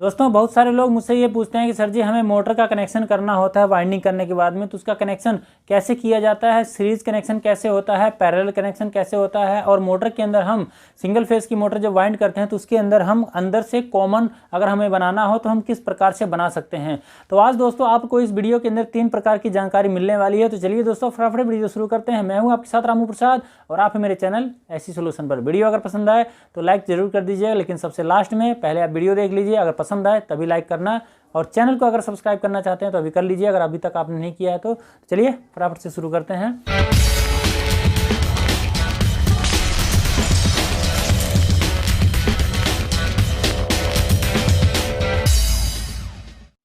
दोस्तों बहुत सारे लोग मुझसे ये पूछते हैं कि सर जी हमें मोटर का कनेक्शन करना होता है वाइंडिंग करने के बाद में, तो उसका कनेक्शन कैसे किया जाता है, सीरीज कनेक्शन कैसे होता है, पैरेलल कनेक्शन कैसे होता है, और मोटर के अंदर हम सिंगल फेज की मोटर जब वाइंड करते हैं तो उसके अंदर हम अंदर से कॉमन अगर हमें बनाना हो तो हम किस प्रकार से बना सकते हैं। तो आज दोस्तों आपको इस वीडियो के अंदर 3 प्रकार की जानकारी मिलने वाली है। तो चलिए दोस्तों फटाफट वीडियो शुरू करते हैं। मैं हूँ आपके साथ रामू प्रसाद और आप है मेरे चैनल ऐसी सोल्यूशन पर। वीडियो अगर पसंद आए तो लाइक जरूर कर दीजिएगा, लेकिन सबसे लास्ट में पहले आप वीडियो देख लीजिए, अगर पसंद आए तभी लाइक करना, और चैनल को अगर सब्सक्राइब करना चाहते हैं तो अभी कर लीजिए अगर अभी तक आपने नहीं किया है तो। चलिए फटाफट से शुरू करते हैं।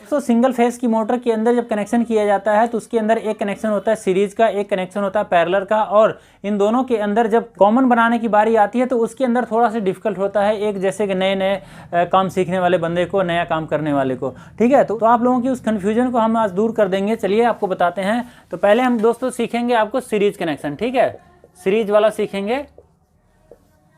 तो सिंगल फेस की मोटर के अंदर जब कनेक्शन किया जाता है तो उसके अंदर एक कनेक्शन होता है सीरीज का, एक कनेक्शन होता है पैरेलल का, और इन दोनों के अंदर जब कॉमन बनाने की बारी आती है तो उसके अंदर थोड़ा सा डिफिकल्ट होता है, एक जैसे कि नए नए काम सीखने वाले बंदे को, नया काम करने वाले को। ठीक है, तो आप लोगों की उस कन्फ्यूजन को हम आज दूर कर देंगे। चलिए आपको बताते हैं। तो पहले हम दोस्तों सीखेंगे आपको सीरीज कनेक्शन। ठीक है, सीरीज वाला सीखेंगे,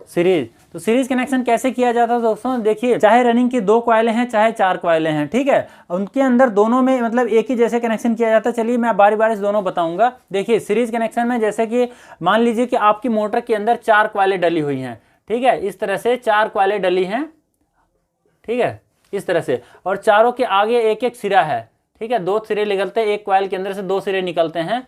सीरीज। तो सीरीज कनेक्शन कैसे किया जाता है दोस्तों, देखिए चाहे रनिंग की 2 कॉइलें हैं चाहे 4 कॉइलें हैं, ठीक है, उनके अंदर दोनों में मतलब एक ही जैसे कनेक्शन किया जाता है। चलिए मैं बारी बारी से दोनों बताऊंगा। देखिए सीरीज कनेक्शन में जैसे कि मान लीजिए कि आपकी मोटर के अंदर 4 कॉइलें डली हुई हैं, ठीक है, इस तरह से 4 कॉइलें डली हैं, ठीक है, इस तरह से, और चारों के आगे एक एक सिरा है, ठीक है, 2 सिरे निकलते हैं, एक कॉइल के अंदर से 2 सिरे निकलते हैं।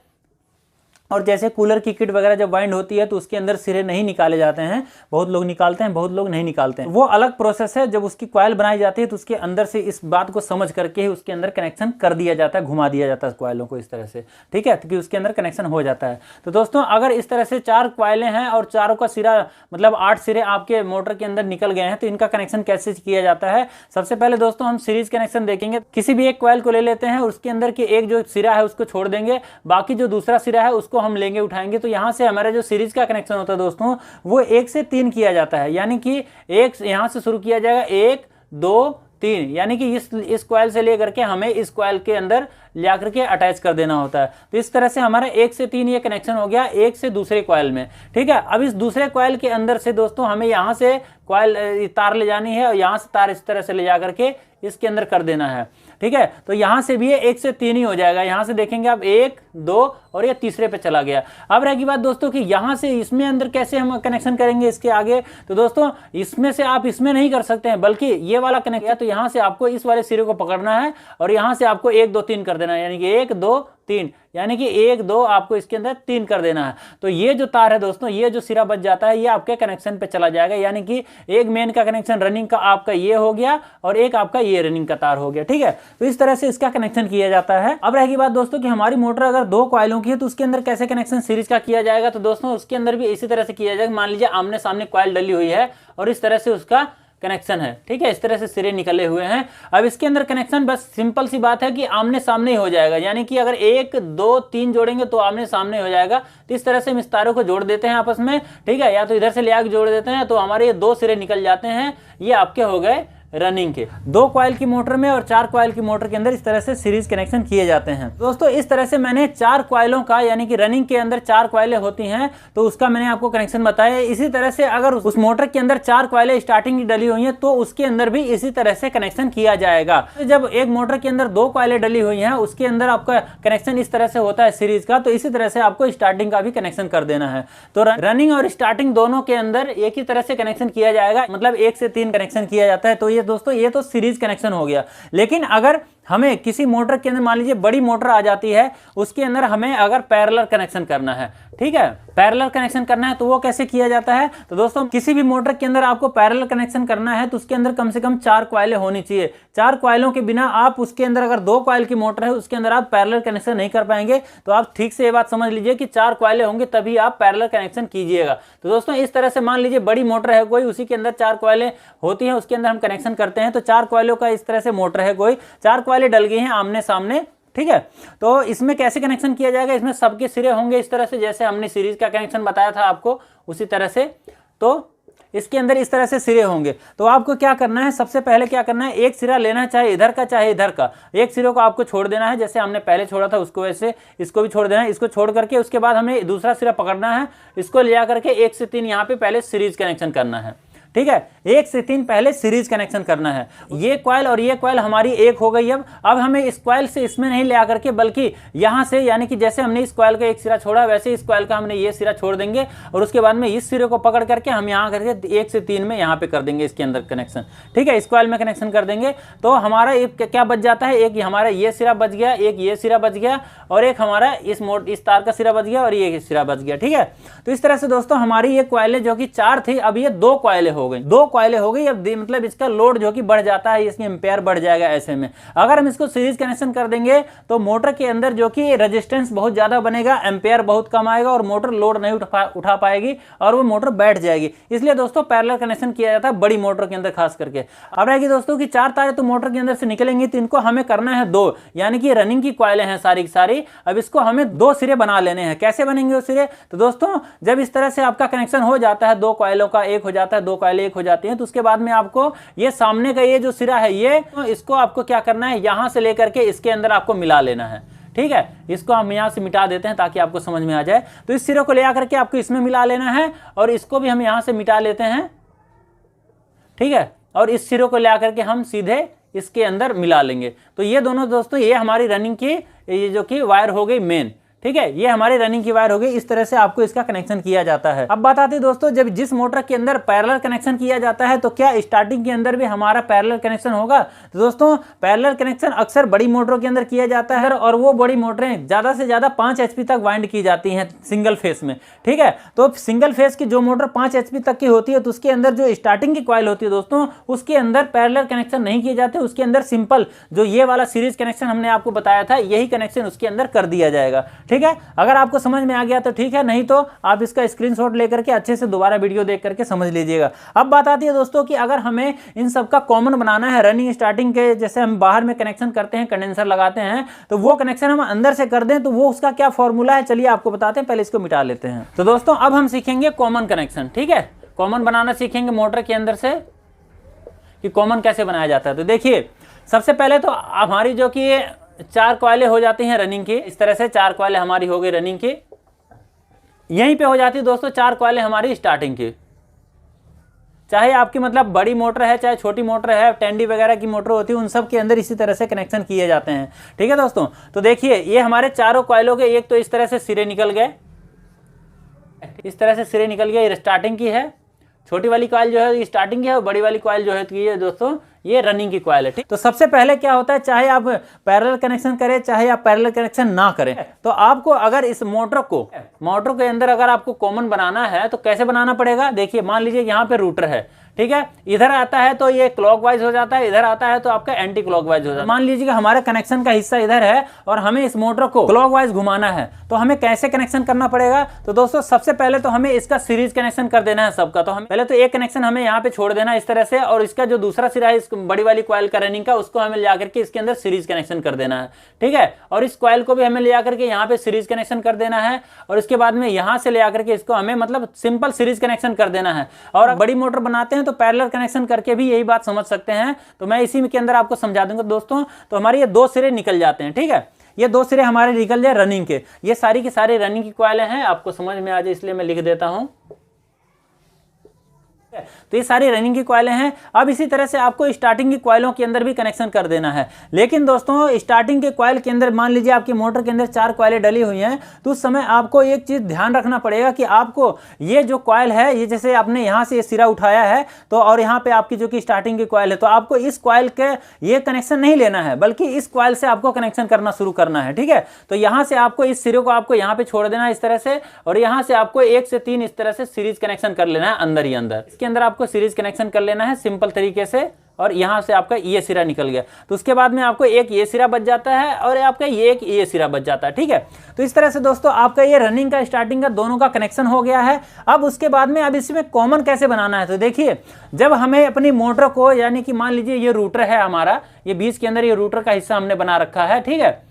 और जैसे कूलर की किट वगैरह जब वाइंड होती है तो उसके अंदर सिरे नहीं निकाले जाते हैं, बहुत लोग निकालते हैं, बहुत लोग नहीं निकालते हैं, वो अलग प्रोसेस है। जब उसकी कॉइल बनाई जाती है तो उसके अंदर से इस बात को समझ करके ही उसके अंदर कनेक्शन कर दिया जाता है, घुमा दिया जाता है कॉइलों को इस तरह से, ठीक है, कि उसके अंदर कनेक्शन हो जाता है। तो दोस्तों अगर इस तरह से 4 कॉइलें हैं और चारों का सिरा मतलब 8 सिरे आपके मोटर के अंदर निकल गए हैं, तो इनका कनेक्शन कैसे किया जाता है। सबसे पहले दोस्तों हम सीरीज कनेक्शन देखेंगे। किसी भी एक कॉइल को ले लेते हैं, उसके अंदर के एक जो सिरा है उसको छोड़ देंगे, बाकी जो दूसरा सिरा है उसको हम लेंगे, उठाएंगे। तो यहां से हमारा जो सीरीज का कनेक्शन होता है दोस्तों वो 1 से 3 किया जाता है, यानी कि एक यहां से शुरू किया जाएगा 1 2 3, यानी कि इस कॉइल से लेकर के हमें इस कॉइल के अंदर ला करके अटैच कर देना होता है। तो इस तरह से हमारा 1 से 3 ये कनेक्शन हो गया एक से दूसरे कॉइल में, ठीक है। अब इस दूसरे कॉइल के अंदर से दोस्तों हमें यहां से कॉइल तार ले जानी है और यहां से तार इस तरह से ले जा करके इसके अंदर कर देना है, ठीक है। तो यहां से भी ये 1 से 3 ही हो जाएगा। यहां से देखेंगे आप 1 2 और ये तीसरे पे चला गया। अब रहेगी बात दोस्तों कि यहां से इसमें अंदर कैसे हम कनेक्शन करेंगे इसके आगे। तो दोस्तों इसमें से आप इसमें नहीं कर सकते हैं, बल्कि ये वाला कनेक्ट है तो यहां से आपको इस वाले सिरे को पकड़ना है और यहां से आपको 1 2 3 कर देना है, यानी कि 1 2 3, यानी कि 1 2 आपको इसके अंदर 3 कर देना है। तो ये जो तार है दोस्तों, ये जो सिरा बच जाता है ये आपके कनेक्शन पे चला जाएगा, यानी कि एक मेन का कनेक्शन रनिंग का आपका ये हो गया और एक आपका ये रनिंग का तार हो गया, ठीक है। तो इस तरह से इसका कनेक्शन किया जाता है। अब रहेगी बात दोस्तों कि हमारी मोटर अगर 2 कॉइलों की है तो उसके अंदर कैसे कनेक्शन सीरीज का किया जाएगा। तो दोस्तों उसके अंदर भी इसी तरह से किया जाएगा। मान लीजिए आमने सामने कॉइल डली हुई है और इस तरह से उसका कनेक्शन है, ठीक है, इस तरह से सिरे निकले हुए हैं। अब इसके अंदर कनेक्शन बस सिंपल सी बात है कि आमने सामने ही हो जाएगा, यानी कि अगर 1 2 3 जोड़ेंगे तो आमने सामने हो जाएगा। तो इस तरह से हम इस तारों को जोड़ देते हैं आपस में, ठीक है, या तो इधर से ले आके जोड़ देते हैं तो हमारे ये 2 सिरे निकल जाते हैं। ये आपके हो गए रनिंग के। 2 कॉइल की मोटर में और 4 कॉइल की मोटर के अंदर इस तरह से सीरीज कनेक्शन किए जाते हैं। दोस्तों इस तरह से मैंने 4 कॉइलों का, यानी कि रनिंग के अंदर 4 कॉइलें होती हैं तो उसका मैंने आपको कनेक्शन बताया। इसी तरह से अगर उस मोटर के अंदर 4 कॉइलें स्टार्टिंग की डली हुई हैं तो उसके अंदर भी इसी तरह से कनेक्शन किया जाएगा। तो जब एक मोटर के अंदर 2 कॉइलें डली हुई हैं उसके अंदर आपका कनेक्शन इस तरह से होता है सीरीज का, तो इसी तरह से आपको स्टार्टिंग का भी कनेक्शन कर देना है। तो रनिंग और स्टार्टिंग दोनों के अंदर एक ही तरह से कनेक्शन किया जाएगा, मतलब 1 से 3 कनेक्शन किया जाता है। तो ये दोस्तों ये तो सीरीज कनेक्शन हो गया। लेकिन अगर हमें किसी मोटर के अंदर मान लीजिए बड़ी मोटर आ जाती है, उसके अंदर हमें अगर पैरेलल कनेक्शन करना है, ठीक है, पैरेलल कनेक्शन करना है तो वो कैसे किया जाता है। तो दोस्तों किसी भी मोटर के अंदर आपको पैरेलल कनेक्शन करना है तो उसके अंदर कम से कम 4 कॉइलें होनी चाहिए। 4 कॉइलों के बिना आप उसके अंदर, अगर 2 कॉइल की मोटर है उसके अंदर आप पैरेलल कनेक्शन नहीं कर पाएंगे। तो आप ठीक से ये बात समझ लीजिए कि 4 कॉइलें होंगे तभी आप पैरेलल कनेक्शन कीजिएगा। तो दोस्तों इस तरह से मान लीजिए बड़ी मोटर है कोई, उसी के अंदर 4 कॉइलें होती हैं, उसके अंदर हम कनेक्शन करते हैं। तो 4 कॉइलों का इस तरह से मोटर है कोई, 4 कॉइलें डल गई हैं आमने सामने, ठीक है। तो इसमें कैसे कनेक्शन किया जाएगा, इसमें सबके सिरे होंगे इस तरह से, जैसे हमने सीरीज का कनेक्शन बताया था आपको उसी तरह से। तो इसके अंदर इस तरह से सिरे होंगे। तो आपको क्या करना है, सबसे पहले क्या करना है, एक सिरा लेना है, चाहे इधर का चाहे इधर का, एक सिरे को आपको छोड़ देना है, जैसे हमने पहले छोड़ा था उसको वैसे इसको भी छोड़ देना है। इसको छोड़ करके उसके बाद हमें दूसरा सिरा पकड़ना है, इसको ले जा करके 1 से 3 यहाँ पे पहले सीरीज कनेक्शन करना है। ठीक है। 1 से 3 पहले सीरीज कनेक्शन करना है। ये कॉइल और ये कॉइल हमारी एक हो गई। अब हमें इस कॉइल से इसमें नहीं ले आकर के बल्कि यहाँ से, यानी कि जैसे हमने इस कॉइल का एक सिरा छोड़ा वैसे इस कॉइल का हमने ये सिरा छोड़ देंगे और उसके बाद में इस सिरे को पकड़ करके हम यहाँ करके 1 से 3 में यहाँ पे कर देंगे इसके अंदर कनेक्शन, ठीक है। इस कॉइल में कनेक्शन कर देंगे तो हमारा क्या बच जाता है, एक हमारा ये सिरा बच गया, एक ये सिरा बच गया और एक हमारा इस तार का सिरा बच गया और ये सिरा बच गया, ठीक है। तो इस तरह से दोस्तों हमारी ये कॉइलें जो कि 4 थी अब ये 2 कॉइलें हो गई, 2 कॉइलें हो गई। अब मतलब इसका लोड जो कि बढ़ जाता है, इसकी एम्पेयर बढ़ जाएगा। ऐसे में अगर हम इसको सीरीज कनेक्शन कर देंगे तो मोटर के अंदर जो कि रेजिस्टेंस बहुत ज्यादा बनेगा, एम्पेयर बहुत कम आएगा और मोटर लोड नहीं उठा पाएगी और वो मोटर बैठ जाएगी। इसलिए दोस्तों पैरेलल कनेक्शन किया जाता है बड़ी मोटर के अंदर खास करके। अब रहेगी दोस्तों कि 4 तारें तो मोटर के अंदर से निकलेंगी तो इनको हमें करना है 2, यानी कि रनिंग की कॉइलें हैं सारी की सारी। अब इसको हमें 2 सिरे बना लेने हैं। कैसे बनेंगे वो सिरे? तो दोस्तों जब इस तरह से आपका कनेक्शन हो जाता है, 2 कॉइलों का एक हो जाता है, 2 कॉइलें एक हो जाती हैं, तो उसके बाद में आपको ये सामने का ये जो सिरा है ये, तो इसको आपको क्या करना है, यहां से लेकर के इसके अंदर आपको मिला लेना है, ठीक है। इसको हम यहां से मिटा देते हैं ताकि आपको समझ में आ जाए। तो इस सिरे को ले आकर के आपको इसमें मिला लेना है और इसको भी हम यहां से मिटा लेते हैं, ठीक है। और इस सिरे को ले आकर के हम सीधे इसके अंदर मिला लेंगे। तो ये दोनों दोस्तों ये हमारी रनिंग की ये जो कि वायर हो गई मेन, ठीक है। ये हमारी रनिंग की वायर हो गई। इस तरह से आपको इसका कनेक्शन किया जाता है। अब बात आती है दोस्तों, जब जिस मोटर के अंदर पैरेलल कनेक्शन किया जाता है तो क्या स्टार्टिंग के अंदर भी हमारा पैरेलल कनेक्शन होगा? तो दोस्तों पैरेलल कनेक्शन अक्सर बड़ी मोटरों के अंदर किया जाता है और वो बड़ी मोटरें ज्यादा से ज्यादा 5 HP तक वाइंड की जाती हैं सिंगल फेस में, ठीक है। तो सिंगल फेस की जो मोटर 5 HP तक की होती है तो उसके अंदर जो स्टार्टिंग की कॉइल होती है दोस्तों उसके अंदर पैरेलल कनेक्शन नहीं किए जाते। उसके अंदर सिंपल जो ये वाला सीरीज कनेक्शन हमने आपको बताया था यही कनेक्शन उसके अंदर कर दिया जाएगा, ठीक है। अगर आपको समझ में आ गया तो ठीक है, नहीं तो आप इसका स्क्रीनशॉट लेकर के अच्छे से दोबारा वीडियो देख करके समझ लीजिएगा। अब बात आती है दोस्तों कि अगर हमें इन सब का कॉमन बनाना है, रनिंग स्टार्टिंग के जैसे हम बाहर में कनेक्शन करते हैं, कंडेंसर लगाते हैं, तो वो कनेक्शन हम अंदर से कर दें तो वो उसका क्या फॉर्मूला है चलिए आपको बताते हैं। पहले इसको मिटा लेते हैं। तो दोस्तों अब हम सीखेंगे कॉमन कनेक्शन, ठीक है। कॉमन बनाना सीखेंगे मोटर के अंदर से कि कॉमन कैसे बनाया जाता है। तो देखिए सबसे पहले तो हमारी जो कि 4 कॉइलें हो जाती हैं रनिंग की। इस तरह से 4 कॉइलें हमारी हो गई रनिंग की। यहीं पे हो जाती है दोस्तों 4 कॉइलें हमारी स्टार्टिंग की। चाहे आपकी मतलब बड़ी मोटर है चाहे छोटी मोटर है, टेंडी वगैरह की मोटर होती है, उन सब के अंदर इसी तरह से कनेक्शन किए जाते हैं, ठीक है दोस्तों। तो देखिए ये हमारे चारों कॉइलों के एक तो इस तरह से सिरे निकल गए, इस तरह से सिरे निकल गए। ये स्टार्टिंग की है, छोटी वाली कॉइल जो है स्टार्टिंग की है और बड़ी वाली कॉइल जो है दोस्तों ये रनिंग की कॉइल है, ठीक। तो सबसे पहले क्या होता है, चाहे आप पैरेलल कनेक्शन करें चाहे आप पैरेलल कनेक्शन ना करें, तो आपको अगर इस मोटर के अंदर अगर आपको कॉमन बनाना है तो कैसे बनाना पड़ेगा। देखिए मान लीजिए यहाँ पे रूटर है, ठीक है। इधर आता है तो ये क्लॉकवाइज हो जाता है, इधर आता है तो आपका एंटी क्लॉकवाइज हो जाता है। मान लीजिए कि हमारा कनेक्शन का हिस्सा इधर है और हमें इस मोटर को क्लॉकवाइज घुमाना है तो हमें कैसे कनेक्शन करना पड़ेगा। तो दोस्तों सबसे पहले तो हमें इसका सीरीज कनेक्शन कर देना है सबका। तो हम पहले तो एक कनेक्शन हमें यहाँ पे छोड़ देना है इस तरह से और इसका जो दूसरा सिरा है इस बड़ी वाली कॉइल का रनिंग का उसको हमें ले आकर के इसके अंदर सीरीज कनेक्शन कर देना है, ठीक है। और इस कॉइल को भी हमें ले आकर के यहाँ पे सीरीज कनेक्शन कर देना है और इसके बाद में यहाँ से ले आकर के इसको हमें मतलब सिंपल सीरीज कनेक्शन कर देना है। और बड़ी मोटर बनाते हैं तो पैरेलल कनेक्शन करके भी यही बात समझ सकते हैं, तो मैं इसी के अंदर आपको समझा दूंगा दोस्तों। तो हमारे ये 2 सिरे निकल जाते हैं, ठीक है। ये 2 सिरे हमारे निकल जाए रनिंग के। ये सारी की सारी रनिंग की कॉइलें हैं, आपको समझ में आ जाए इसलिए मैं लिख देता हूं। तो ये सारी रनिंग की कॉइलें हैं। अब इसी तरह से आपको स्टार्टिंग की कॉइलों के अंदर भी कनेक्शन कर देना है। लेकिन दोस्तों स्टार्टिंग के कॉइल के अंदर मान लीजिए आपकी मोटर के अंदर 4 कॉइलें डली हुई हैं तो उस समय आपको एक चीज ध्यान रखना पड़ेगा कि आपको ये जो कॉइल है ये जैसे आपने यहाँ से ये सिरा उठाया है तो और यहाँ पे आपकी जो कि स्टार्टिंग की कॉइल है तो आपको इस कॉइल के ये कनेक्शन नहीं लेना है बल्कि इस कॉइल से आपको कनेक्शन करना शुरू करना है, ठीक है। तो यहाँ से आपको इस सिरे को आपको यहाँ पे छोड़ देना है इस तरह से और यहाँ से आपको 1 से 3 इस तरह से सीरीज कनेक्शन कर लेना है अंदर ही अंदर। इसके अंदर आपको सीरीज कनेक्शन कर लेना है सिंपल तरीके से और यहां से आपका ये सिरा निकल गया। तो उसके बाद में आपको एक ये सिरा बच जाता है और आपका ये सिरा बच जाता है, ठीक है। तो इस तरह से दोस्तों आपका ये रनिंग का स्टार्टिंग का दोनों का कनेक्शन हो गया है। अब उसके बाद में अब इसमें कॉमन कैसे बनाना है। तो देखिए जब हमें अपनी मोटर को यानी कि मान लीजिए ये रूटर है हमारा, ये बीच के अंदर ये रूटर का हिस्सा हमने बना रखा है, ठीक है।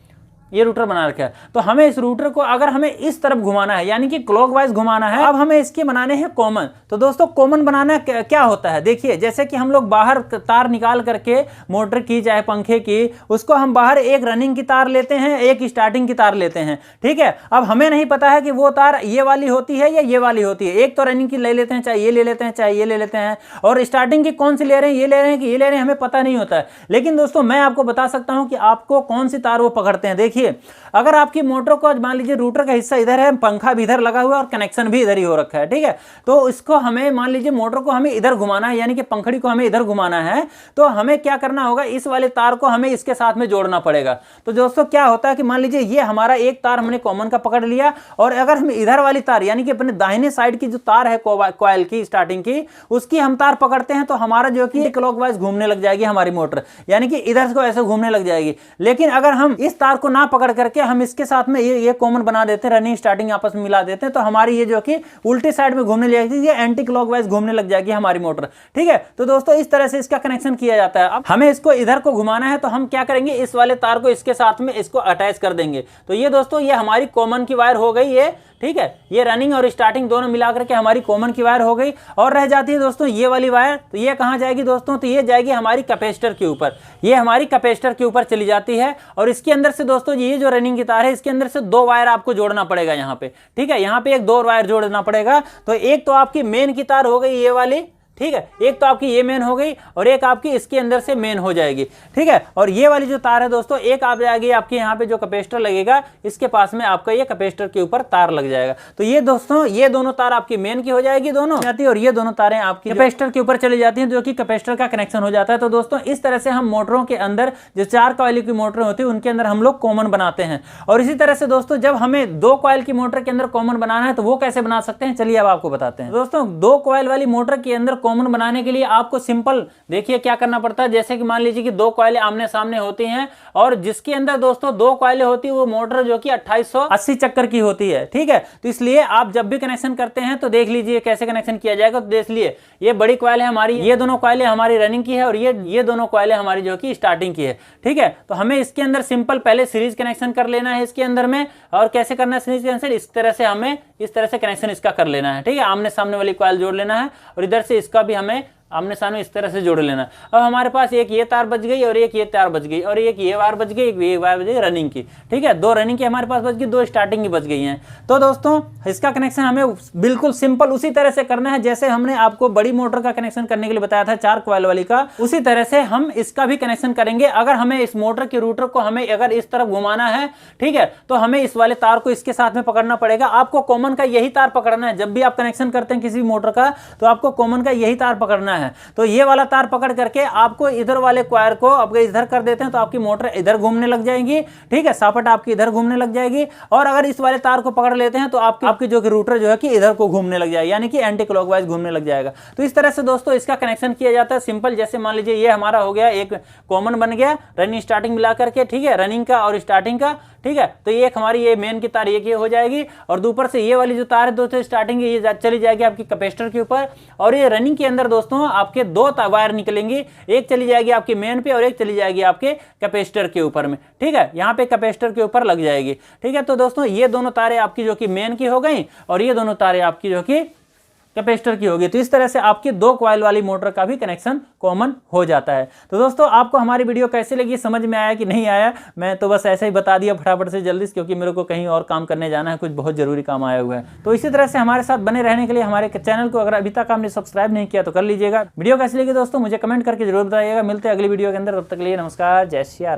ये रूटर बना रखा है। तो हमें इस रूटर को अगर हमें इस तरफ घुमाना है, यानी कि क्लॉकवाइज घुमाना है, अब हमें इसके बनाने हैं कॉमन। तो दोस्तों कॉमन बनाना क्या होता है, देखिए जैसे कि हम लोग बाहर तार निकाल करके मोटर की चाहे पंखे की, उसको हम बाहर एक रनिंग की तार लेते हैं, एक स्टार्टिंग की तार लेते हैं, ठीक है। अब हमें नहीं पता है कि वो तार ये वाली होती है या ये वाली होती है, एक तो रनिंग की ले लेते हैं, चाहे ये ले लेते हैं चाहे ये ले लेते हैं, और स्टार्टिंग की कौन सी ले रहे हैं, ये ले रहे हैं कि ये ले रहे हैं, हमें पता नहीं होता है। लेकिन दोस्तों मैं आपको बता सकता हूं कि आपको कौन सी तार वो पकड़ते हैं। देखिए अगर आपकी मोटर को मान लीजिए रूटर का हिस्सा इधर है, पंखा भी इधर लगा हुआ है और कनेक्शन भी इधर ही हो रखा है, ठीक है। तो इसको हमें मान लीजिए मोटर को हमें इधर घुमाना है, यानी कि पंखड़ी को हमें इधर घुमाना है, तो हमें क्या करना होगा, इस वाले तार को हमें इसके साथ में जोड़ना पड़ेगा। तो दोस्तों क्या होता है कि मान लीजिए ये हमारा एक तार हमने कॉमन का पकड़ लिया, और अगर हम इधर वाली तार यानी कि अपने दाहिने साइड की जो तार है कॉइल की स्टार्टिंग की, उसकी हम तार पकड़ते हैं, तो हमारा जो कि क्लॉकवाइज घूमने लग जाएगी हमारी मोटर, यानी कि इधर को ऐसे घूमने लग जाएगी। लेकिन अगर हम इस तार को ना पकड़ करके हम इसके साथ में ये कॉमन बना देते हैं, रनिंग स्टार्टिंग आपस में मिला देते हैं, तो हमारी ये जो कि उल्टी साइड में घूमने लग जाएगी, ये एंटी क्लॉकवाइज घूमने लग जाएगी हमारी मोटर, ठीक है। तो दोस्तों इस तरह से इसका कनेक्शन किया जाता है। अब हमें इसको इधर को घुमाना है, तो हम क्या करेंगे, इस वाले तार को इसके साथ में इसको अटैच कर देंगे। तो ये दोस्तों ये हमारी कॉमन की वायर हो गई ये, ठीक है। ये रनिंग और स्टार्टिंग दोनों मिलाकर के हमारी कॉमन की वायर हो गई। और रह जाती है दोस्तों ये वाली वायर, तो ये कहां जाएगी दोस्तों, तो ये जाएगी हमारी कैपेसिटर के ऊपर, ये हमारी कैपेसिटर के ऊपर चली जाती है। और इसके अंदर से दोस्तों ये जो रनिंग की तार है, इसके अंदर से दो वायर आपको जोड़ना पड़ेगा यहाँ पे, ठीक है। यहाँ पे एक दो वायर जोड़ना पड़ेगा। तो एक तो आपकी मेन की तार हो गई ये वाली, ठीक है, एक तो आपकी ये मेन हो गई और एक आपकी इसके अंदर से मेन हो जाएगी, ठीक है। और ये वाली जो तार है दोस्तों, एक आप जाएगी आपके यहाँ पे जो कैपेसिटर लगेगा, इसके पास में आपका ये कैपेसिटर के ऊपर तार लग जाएगा। तो ये दोस्तों ये दोनों तार आपकी मेन की हो जाएगी दोनों जाती है, और ये दोनों तारें आपकी कैपेसिटर के ऊपर चली जाती हैं, जो कि कैपेसिटर का कनेक्शन हो जाता है। तो दोस्तों इस तरह से हम मोटरों के अंदर जो 4 कॉइल की मोटरें होती है उनके अंदर हम लोग कॉमन बनाते हैं। और इसी तरह से दोस्तों जब हमें 2 कॉइल की मोटर के अंदर कॉमन बनाना है, तो वो कैसे बना सकते हैं, चलिए अब आपको बताते हैं। दोस्तों 2 कॉइल वाली मोटर के अंदर कॉमन बनाने के लिए आपको सिंपल देखिए क्या करना पड़ता है। जैसे कि मान लीजिए कि 2 कॉइलें आमने सामने होती हैं, और जिसके अंदर दोस्तों 2 कॉइलें होती है, वो मोटर जो कि 2880 चक्कर की होती है, ठीक है। तो इसलिए आप जब भी कनेक्शन करते हैं तो देख लीजिए कैसे कनेक्शन किया जाएगा। तो देख लिए ये बड़ी कॉइल है हमारी, ये दोनों कॉइलें हमारी रनिंग की है, और ये दोनों कॉइलें हमारी जो कि स्टार्टिंग की है, ठीक है। तो हमें इसके अंदर सिंपल पहले सीरीज कनेक्शन कर लेना है इसके अंदर में। और कैसे करना है सीरीज कनेक्शन, इस तरह से हमें इस तरह से कनेक्शन इसका कर लेना है, ठीक है। आमने सामने वाली कॉइल जोड़ लेना है, और इधर से इसका भी हमें आमने सामने इस तरह से जोड़ लेना। अब हमारे पास एक ये तार बच गई, और एक ये तार बच गई, और एक ये वायर बच गई, एक ये वायर बच गई रनिंग की, ठीक है। 2 रनिंग की हमारे पास बच गई, 2 स्टार्टिंग की बच गई हैं। तो दोस्तों इसका कनेक्शन हमें बिल्कुल सिंपल उसी तरह से करना है जैसे हमने आपको बड़ी मोटर का कनेक्शन करने के लिए बताया था 4 कॉइल वाली का, उसी तरह से हम इसका भी कनेक्शन करेंगे। अगर हमें इस मोटर के रूटर को हमें अगर इस तरफ घुमाना है, ठीक है, तो हमें इस वाले तार को इसके साथ में पकड़ना पड़ेगा। आपको कॉमन का यही तार पकड़ना है। जब भी आप कनेक्शन करते हैं किसी मोटर का, तो आपको कॉमन का यही तार पकड़ना है। तो ये वाला तार पकड़ करके आपको इधर वाले क्वायर को अब इधर कर देते हैं, तो आपकी मोटर इधर घूमने लग जाएगी, ठीक है। सापट आपकी इधर घूमने लग जाएगी। और अगर इस वाले तार को पकड़ लेते हैं, तो आपकी जो कि रूटर जो है कि इधर को घूमने लग जाएगी, यानी कि एंटी क्लॉकवाइज घूमने लग जाएगा। तो इस तरह से दोस्तों इसका कनेक्शन किया जाता है सिंपल। जैसे मान लीजिए ये हमारा हो गया, एक कॉमन बन गया रनिंग स्टार्टिंग मिला करके, ठीक है, रनिंग का और स्टार्टिंग का, ठीक है। तो एक हमारी ये मेन की तार एक ये हो जाएगी, और ऊपर से ये वाली जो तार है दोस्तों स्टार्टिंग की, ये चली जाएगी आपकी कैपेसिटर के ऊपर। और ये रनिंग के अंदर दोस्तों आपके 2 वायर निकलेंगी, एक चली जाएगी आपकी मेन पे, और एक चली जाएगी आपके कैपेसिटर के ऊपर में, ठीक है। यहाँ पे कैपेसिटर के ऊपर लग जाएगी, ठीक है। तो दोस्तों ये दोनों तारें आपकी जो कि मेन की हो गई, और ये दोनों तारें आपकी जो कि कैपेसिटर की होगी। तो इस तरह से आपकी 2 कॉइल वाली मोटर का भी कनेक्शन कॉमन हो जाता है। तो दोस्तों आपको हमारी वीडियो कैसे लगी, समझ में आया कि नहीं आया, मैं तो बस ऐसे ही बता दिया फटाफट से जल्दी से, क्योंकि मेरे को कहीं और काम करने जाना है, कुछ बहुत जरूरी काम आया हुआ है। तो इसी तरह से हमारे साथ बने रहने के लिए हमारे चैनल को अगर अभी तक आपने सब्सक्राइब नहीं किया तो कर लीजिएगा। वीडियो कैसी लगी दोस्तों मुझे कमेंट करके जरूर बताइएगा। मिलते हैं अगली वीडियो के अंदर, तब तक के लिए नमस्कार, जय श्री राम।